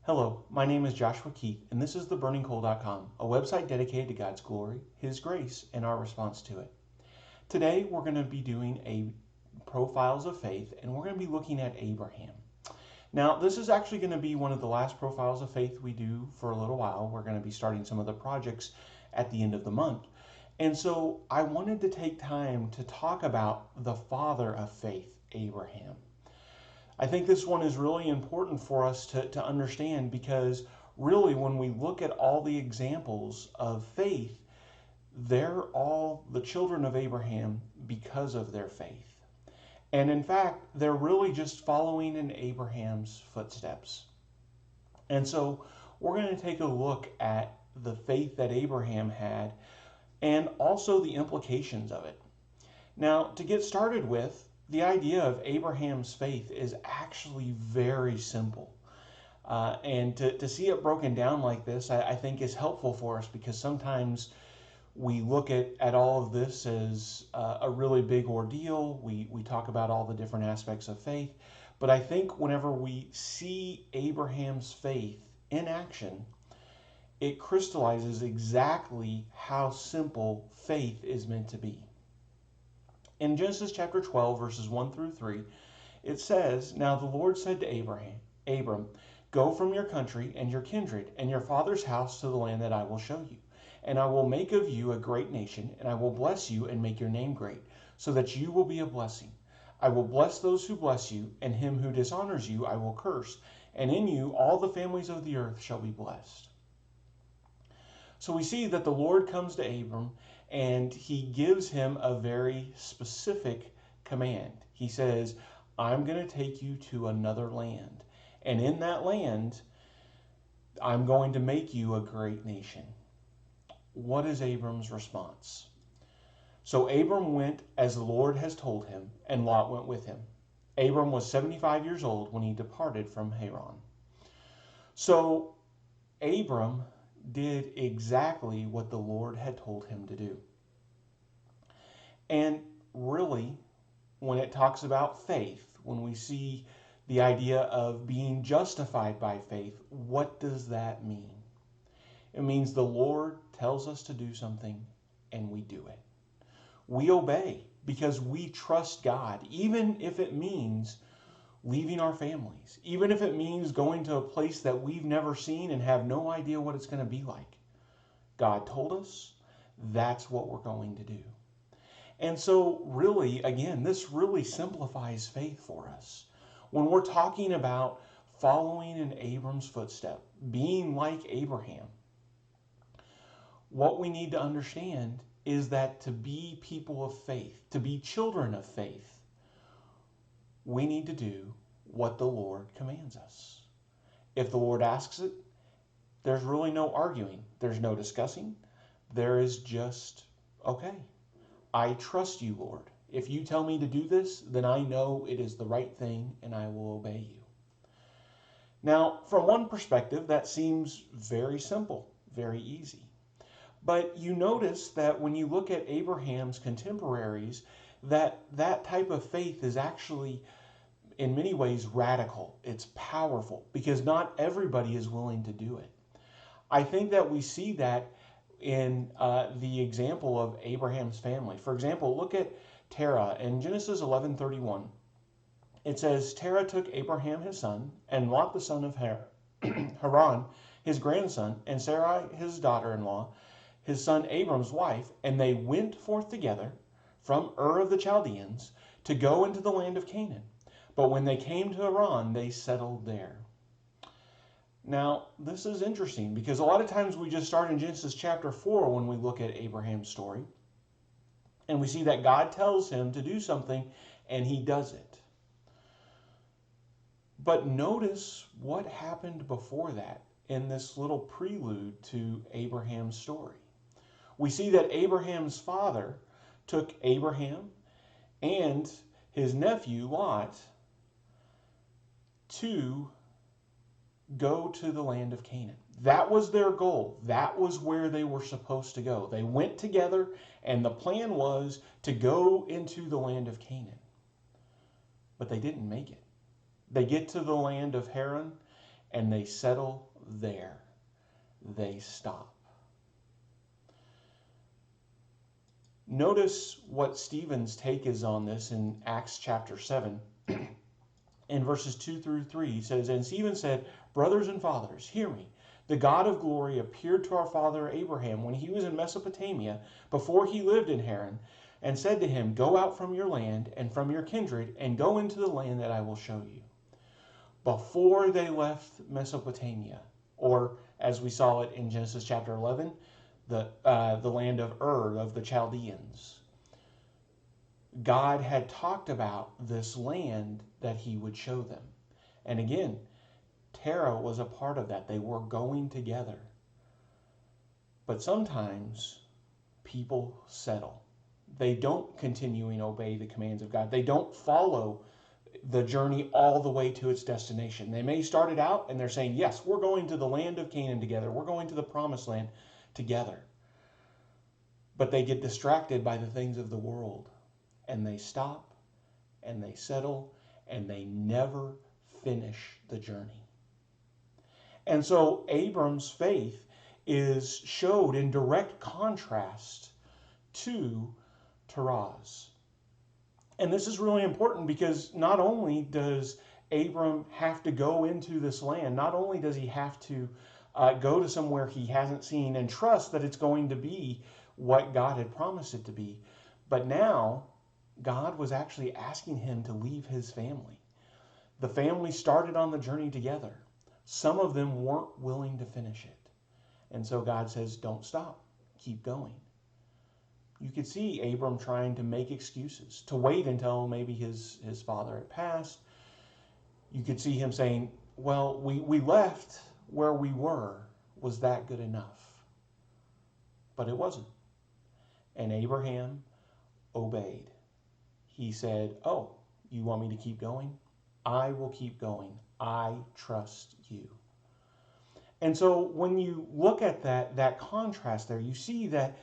Hello, my name is Joshua Keith, and this is theburningcoal.com, a website dedicated to God's glory, His grace, and our response to it. Today, we're going to be doing a profiles of faith, and we're going to be looking at Abraham. Now, this is actually going to be one of the last profiles of faith we do for a little while. We're going to be starting some of the projects at the end of the month. And so I wanted to take time to talk about the father of faith, Abraham. I think this one is really important for us to understand, because really when we look at all the examples of faith, they're all the children of Abraham because of their faith. And in fact, they're really just following in Abraham's footsteps. And so we're going to take a look at the faith that Abraham had and also the implications of it. Now, to get started with, the idea of Abraham's faith is actually very simple. And to see it broken down like this, I think is helpful for us, because sometimes we look at all of this as a really big ordeal. We talk about all the different aspects of faith. But I think whenever we see Abraham's faith in action, it crystallizes exactly how simple faith is meant to be. In Genesis chapter 12, verses 1 through 3, it says, "Now the Lord said to Abram, go from your country and your kindred and your father's house to the land that I will show you. And I will make of you a great nation, and I will bless you and make your name great, so that you will be a blessing. I will bless those who bless you, and him who dishonors you I will curse, and in you all the families of the earth shall be blessed." So we see that the Lord comes to Abram and he gives him a very specific command. He says, I'm going to take you to another land, and in that land, I'm going to make you a great nation. What is Abram's response? So Abram went as the Lord has told him, and Lot went with him. Abram was 75 years old when he departed from Haran. So Abram did exactly what the Lord had told him to do. And really, when it talks about faith, when we see the idea of being justified by faith, what does that mean? It means the Lord tells us to do something and we do it. We obey because we trust God, even if it means leaving our families, even if it means going to a place that we've never seen and have no idea what it's going to be like. God told us, that's what we're going to do. And so really, again, this really simplifies faith for us. When we're talking about following in Abram's footstep, being like Abraham, what we need to understand is that to be people of faith, to be children of faith, we need to do what the Lord commands us. If the Lord asks it, there's really no arguing. There's no discussing. There is just, okay, I trust you, Lord. If you tell me to do this, then I know it is the right thing and I will obey you. Now, from one perspective, that seems very simple, very easy. But you notice that when you look at Abraham's contemporaries, that type of faith is actually in many ways radical. It's powerful because not everybody is willing to do it. I think that we see that in the example of Abraham's family. For example, look at Terah in Genesis 11:31. It says, Terah took Abraham his son, and Lot the son of Haran his grandson, and Sarai his daughter-in-law, his son Abram's wife, and they went forth together from Ur of the Chaldeans to go into the land of Canaan. But when they came to Haran, they settled there. Now, this is interesting because a lot of times we just start in Genesis chapter 4 when we look at Abraham's story. And we see that God tells him to do something and he does it. But notice what happened before that in this little prelude to Abraham's story. We see that Abraham's father took Abraham and his nephew Lot to go to the land of Canaan. That was their goal. That was where they were supposed to go. They went together, and the plan was to go into the land of Canaan. But they didn't make it. They get to the land of Haran, and they settle there. They stop. Notice what Stephen's take is on this in Acts chapter 7. In verses 2 through 3, he says, "And Stephen said, 'Brothers and fathers, hear me. The God of glory appeared to our father Abraham when he was in Mesopotamia, before he lived in Haran, and said to him, Go out from your land and from your kindred, and go into the land that I will show you.'" Before they left Mesopotamia, or as we saw it in Genesis chapter 11, the land of Ur, of the Chaldeans, God had talked about this land that he would show them. And again, Terah was a part of that. They were going together. But sometimes people settle. They don't continue and obey the commands of God. They don't follow the journey all the way to its destination. They may start it out and they're saying, yes, we're going to the land of Canaan together. We're going to the promised land together. But they get distracted by the things of the world. And they stop, and they settle, and they never finish the journey. And so Abram's faith is showed in direct contrast to Terah's. And this is really important because not only does Abram have to go into this land, not only does he have to go to somewhere he hasn't seen and trust that it's going to be what God had promised it to be, but now God was actually asking him to leave his family. The family started on the journey together. Some of them weren't willing to finish it. And so God says, don't stop. Keep going. You could see Abram trying to make excuses, to wait until maybe his father had passed. You could see him saying, well, we left where we were. Was that good enough? But it wasn't. And Abraham obeyed. He said, oh, you want me to keep going? I will keep going. I trust you. And so when you look at that contrast there, you see that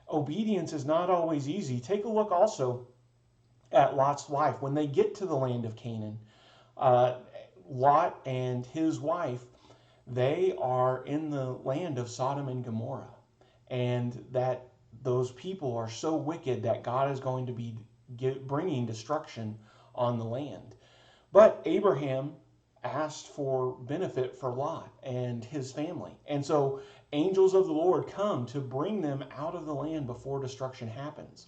obedience is not always easy. Take a look also at Lot's wife. When they get to the land of Canaan, Lot and his wife, they are in the land of Sodom and Gomorrah. And that those people are so wicked that God is going to be bringing destruction on the land. But Abraham asked for benefit for Lot and his family. And so angels of the Lord come to bring them out of the land before destruction happens.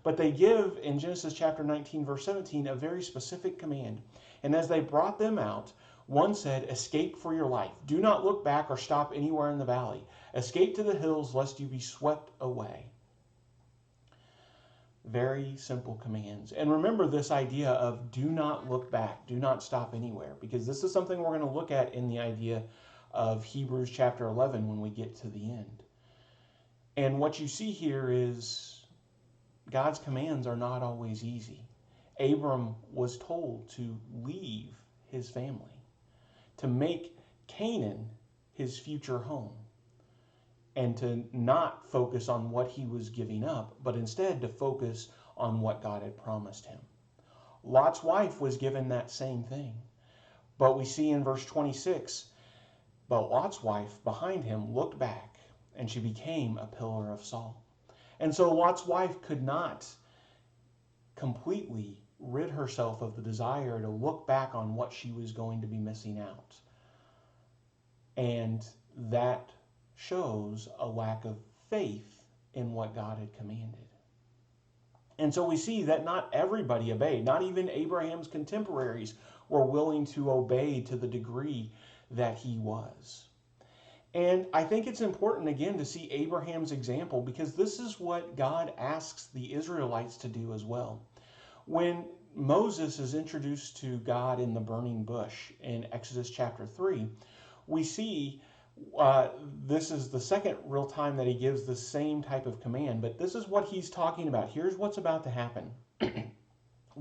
But they give, in Genesis chapter 19, verse 17, a very specific command. And as they brought them out, one said, escape for your life. Do not look back or stop anywhere in the valley. Escape to the hills, lest you be swept away. Very simple commands. And remember this idea of do not look back, do not stop anywhere, because this is something we're going to look at in the idea of Hebrews chapter 11 when we get to the end. And what you see here is God's commands are not always easy. Abram was told to leave his family, to make Canaan his future home, and to not focus on what he was giving up, but instead to focus on what God had promised him. Lot's wife was given that same thing. But we see in verse 26, but Lot's wife behind him looked back, and she became a pillar of salt. And so Lot's wife could not completely rid herself of the desire to look back on what she was going to be missing out. And that shows a lack of faith in what God had commanded. And so we see that not everybody obeyed. Not even Abraham's contemporaries were willing to obey to the degree that he was. And I think it's important again to see Abraham's example, because this is what God asks the Israelites to do as well. When Moses is introduced to God in the burning bush in Exodus chapter 3, we see this is the second real time that he gives the same type of command, but this is what he's talking about. Here's what's about to happen.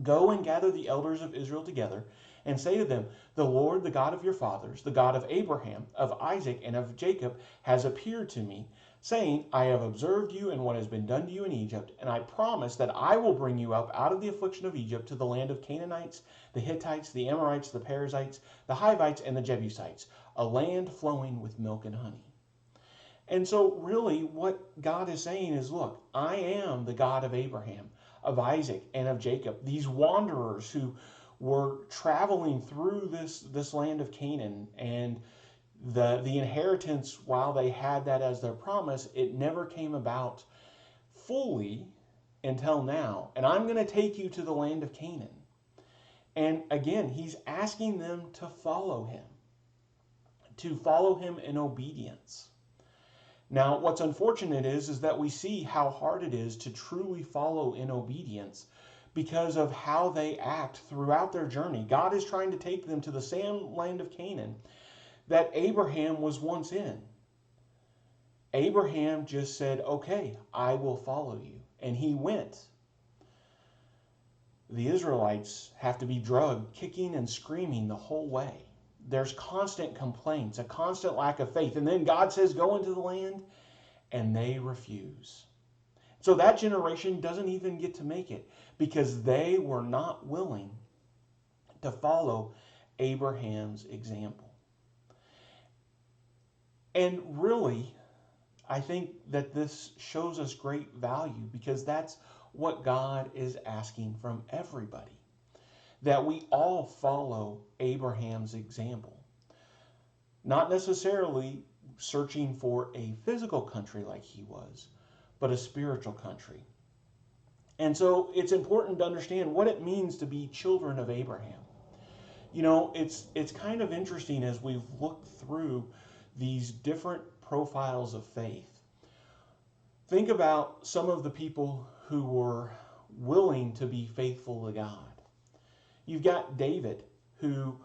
Go and gather the elders of Israel together and say to them, the Lord, the God of your fathers, the God of Abraham, of Isaac, and of Jacob, has appeared to me. saying, I have observed you and what has been done to you in Egypt, and I promise that I will bring you up out of the affliction of Egypt to the land of Canaanites, the Hittites, the Amorites, the Perizzites, the Hivites, and the Jebusites, a land flowing with milk and honey. And so really what God is saying is, look, I am the God of Abraham, of Isaac, and of Jacob, these wanderers who were traveling through this land of Canaan, and the inheritance, while they had that as their promise, it never came about fully until now. And I'm going to take you to the land of Canaan. And again, he's asking them to follow him in obedience. Now, what's unfortunate is that we see how hard it is to truly follow in obedience because of how they act throughout their journey. God is trying to take them to the same land of Canaan that Abraham was once in. Abraham just said, okay, I will follow you. And he went. The Israelites have to be drugged, kicking and screaming the whole way. There's constant complaints, a constant lack of faith. And then God says, go into the land, and they refuse. So that generation doesn't even get to make it because they were not willing to follow Abraham's example. And really, I think that this shows us great value because that's what God is asking from everybody. That we all follow Abraham's example. Not necessarily searching for a physical country like he was, but a spiritual country. And so it's important to understand what it means to be children of Abraham. You know, it's kind of interesting as we've looked through these different profiles of faith. Think about some of the people who were willing to be faithful to God. You've got David, who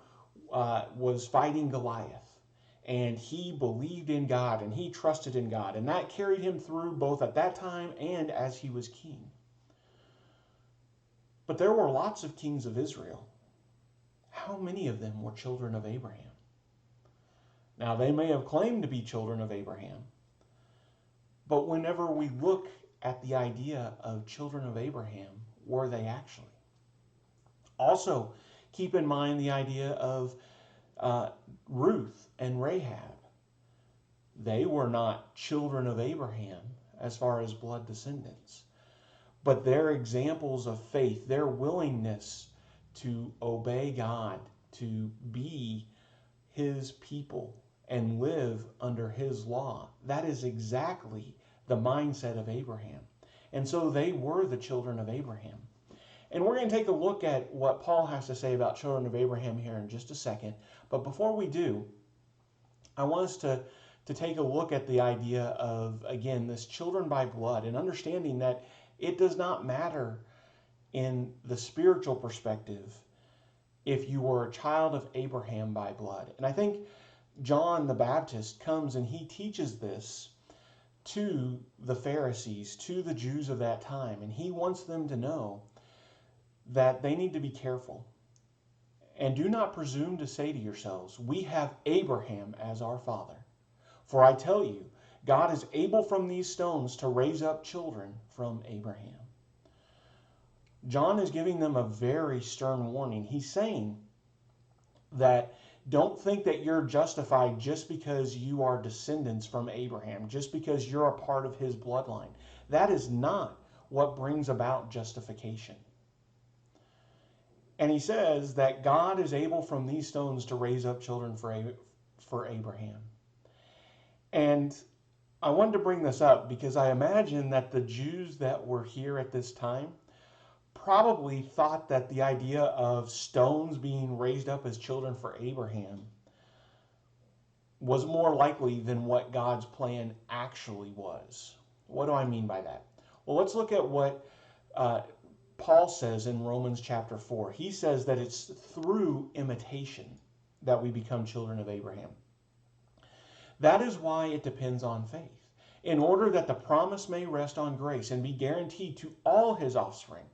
was fighting Goliath, and he believed in God, and he trusted in God, and that carried him through both at that time and as he was king. But there were lots of kings of Israel. How many of them were children of Abraham? Now, they may have claimed to be children of Abraham, but whenever we look at the idea of children of Abraham, were they actually? Also, keep in mind the idea of Ruth and Rahab. They were not children of Abraham as far as blood descendants, but their examples of faith, their willingness to obey God, to be his people and live under his law, that is exactly the mindset of Abraham. And so they were the children of Abraham. And we're going to take a look at what Paul has to say about children of Abraham here in just a second. But before we do, I want us to take a look at the idea of, again, this children by blood, and understanding that it does not matter in the spiritual perspective if you were a child of Abraham by blood. And I think John the Baptist comes and he teaches this to the Pharisees, to the Jews of that time. And he wants them to know that they need to be careful. And do not presume to say to yourselves, we have Abraham as our father. For I tell you, God is able from these stones to raise up children from Abraham. John is giving them a very stern warning. He's saying that don't think that you're justified just because you are descendants from Abraham, just because you're a part of his bloodline. That is not what brings about justification. And he says that God is able from these stones to raise up children for Abraham. And I wanted to bring this up because I imagine that the Jews that were here at this time probably thought that the idea of stones being raised up as children for Abraham was more likely than what God's plan actually was. What do I mean by that? Well, let's look at what Paul says in Romans chapter 4. He says that it's through imitation that we become children of Abraham. That is why it depends on faith, in order that the promise may rest on grace and be guaranteed to all his offspring,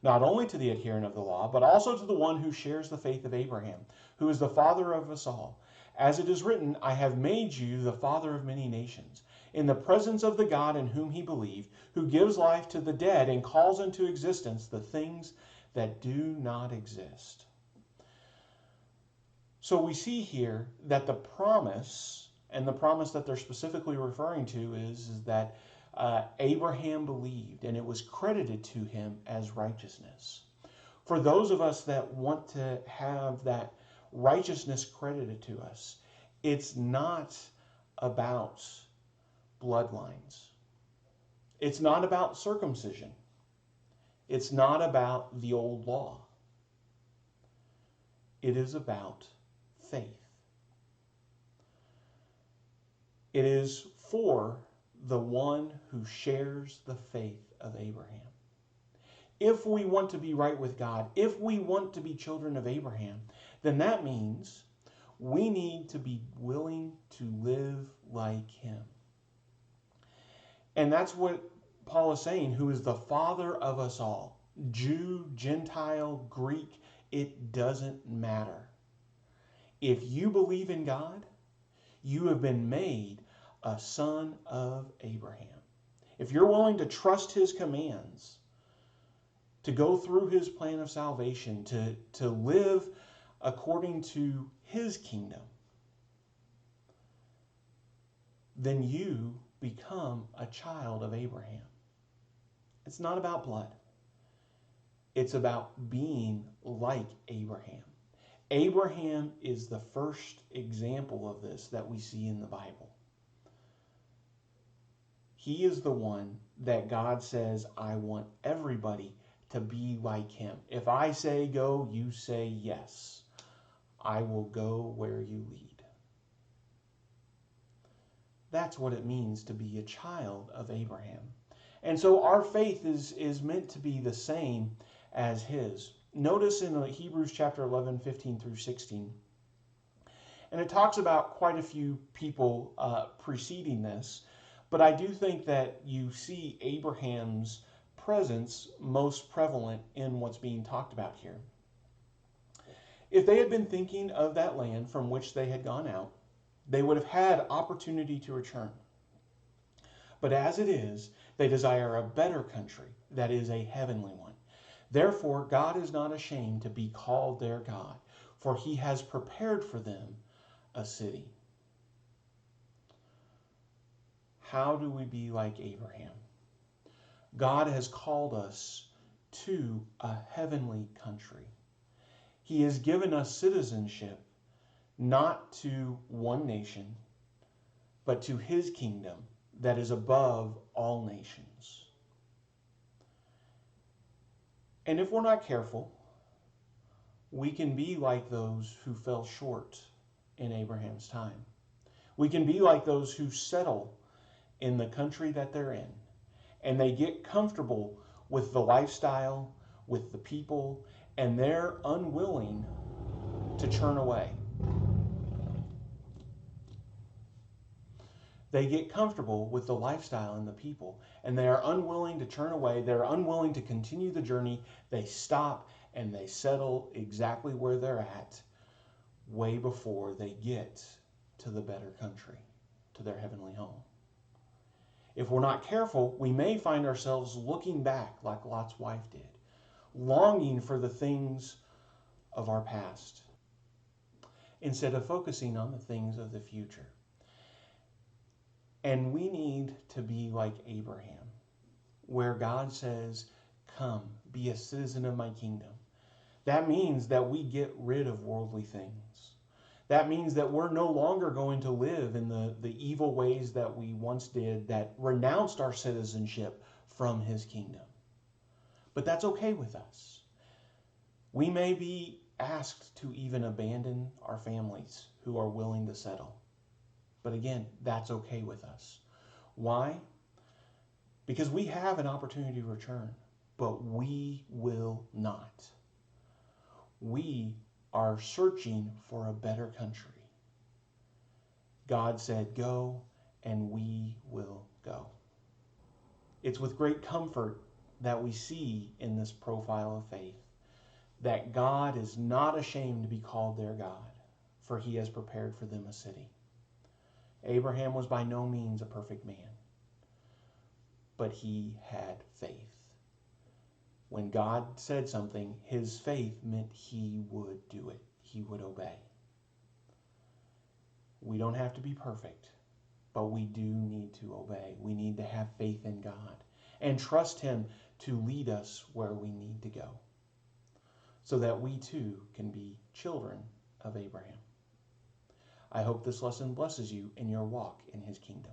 not only to the adherent of the law, but also to the one who shares the faith of Abraham, who is the father of us all. As it is written, I have made you the father of many nations, in the presence of the God in whom he believed, who gives life to the dead and calls into existence the things that do not exist. So we see here that the promise, and the promise that they're specifically referring to is that Abraham believed, and it was credited to him as righteousness. For those of us that want to have that righteousness credited to us, it's not about bloodlines. It's not about circumcision. It's not about the old law. It is about faith. It is for the one who shares the faith of Abraham. If we want to be right with God, if we want to be children of Abraham, then that means we need to be willing to live like him. And that's what Paul is saying, who is the father of us all. Jew, Gentile, Greek, it doesn't matter. If you believe in God, you have been made a son of Abraham. If you're willing to trust his commands, to go through his plan of salvation, to live according to his kingdom, then you become a child of Abraham. It's not about blood. It's about being like Abraham. Abraham is the first example of this that we see in the Bible. He is the one that God says, I want everybody to be like him. If I say go, you say yes. I will go where you lead. That's what it means to be a child of Abraham. And so our faith is meant to be the same as his. Notice in Hebrews chapter 11, 15 through 16, and it talks about quite a few people preceding this, but I do think that you see Abraham's presence most prevalent in what's being talked about here. If they had been thinking of that land from which they had gone out, they would have had opportunity to return. But as it is, they desire a better country, that is a heavenly one. Therefore, God is not ashamed to be called their God, for he has prepared for them a city. How do we be like Abraham? God has called us to a heavenly country. He has given us citizenship not to one nation, but to his kingdom that is above all nations. And if we're not careful, we can be like those who fell short in Abraham's time. We can be like those who settle in the country that they're in, and they get comfortable with the lifestyle, with the people, and they're unwilling to turn away. They get comfortable with the lifestyle and the people, and they are unwilling to turn away. They're unwilling to continue the journey. They stop and they settle exactly where they're at way before they get to the better country, to their heavenly home. If we're not careful, we may find ourselves looking back like Lot's wife did, longing for the things of our past instead of focusing on the things of the future. And we need to be like Abraham, where God says, come, be a citizen of my kingdom. That means that we get rid of worldly things. That means that we're no longer going to live in the evil ways that we once did, that renounced our citizenship from his kingdom. But that's okay with us. We may be asked to even abandon our families who are willing to settle. But again, that's okay with us. Why? Because we have an opportunity to return, but we will not. We are searching for a better country. God said, go, and we will go. It's with great comfort that we see in this profile of faith that God is not ashamed to be called their God, for he has prepared for them a city. Abraham was by no means a perfect man, but he had faith. When God said something, his faith meant he would do it. He would obey. We don't have to be perfect, but we do need to obey. We need to have faith in God and trust him to lead us where we need to go, so that we too can be children of Abraham. I hope this lesson blesses you in your walk in his kingdom.